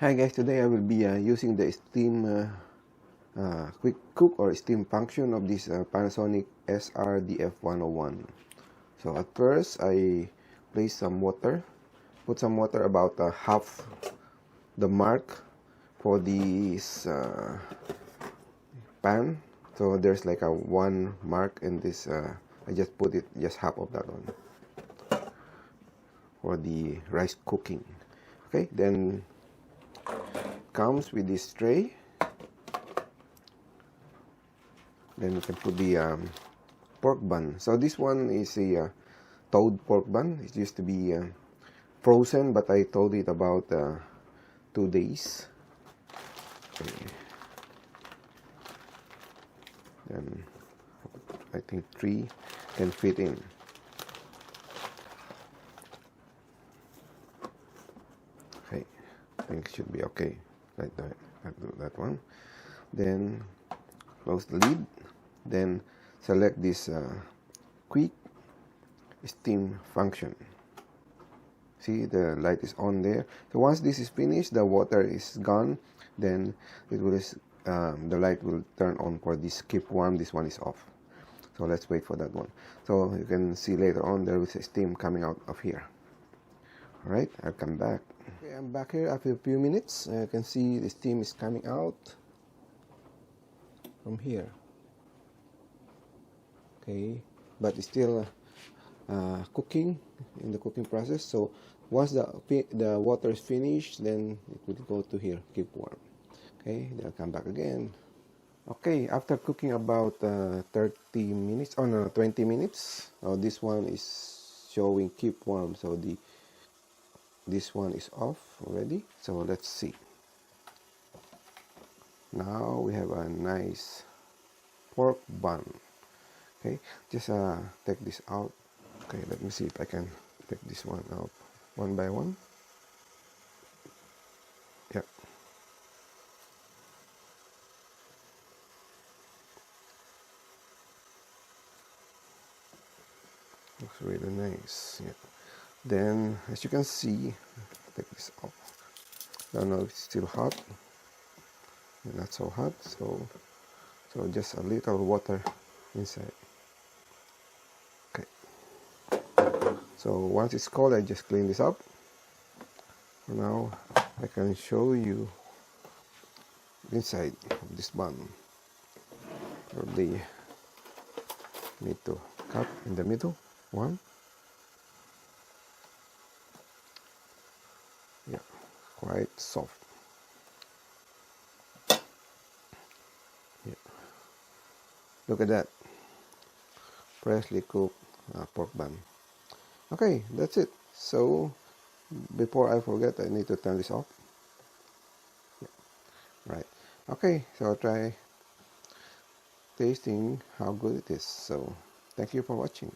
Hi guys, today I will be using the steam quick cook or steam function of this Panasonic SR-DF101. So at first I place some water, put some water about half the mark for this pan. So there's like a 1 mark in this, I just put it just half of that one for the rice cooking. Okay, then comes with this tray. Then we can put the pork bun. So this one is a thawed pork bun. It used to be frozen, but I thawed it about 2 days. Okay. Then I think 3 can fit in. Okay, I think it should be okay. Like that. I'll do that one. Then close the lid. Then select this quick steam function. See, the light is on there. So once this is finished, the water is gone. Then it will the light will turn on for this keep warm. This one is off. So let's wait for that one. So you can see later on there is a steam coming out of here. All right, I'll come back. Okay, I'm back here after a few minutes. You can see the steam is coming out from here. Okay, but it's still cooking in the cooking process. So once the water is finished, then it will go to here, keep warm. Okay, then I'll come back again. Okay, after cooking about 30 minutes, oh no, 20 minutes. This one is showing keep warm. So this one is off already. So let's see. Now we have a nice pork bun. Okay, just take this out. Okay, let me see if I can take this one out one by one. Yeah. Looks really nice. Yeah. Then, as you can see, take this off. I don't know if it's still hot. Not so hot. So just a little water inside. Okay. So once it's cold, I just clean this up. Now I can show you inside of this bun. Probably need to cut in the middle. One. Yeah, quite soft. Yeah. Look at that. Freshly cooked pork bun. Okay, that's it. So before I forget, I need to turn this off. Yeah. Right. Okay, so I'll try tasting how good it is. So thank you for watching.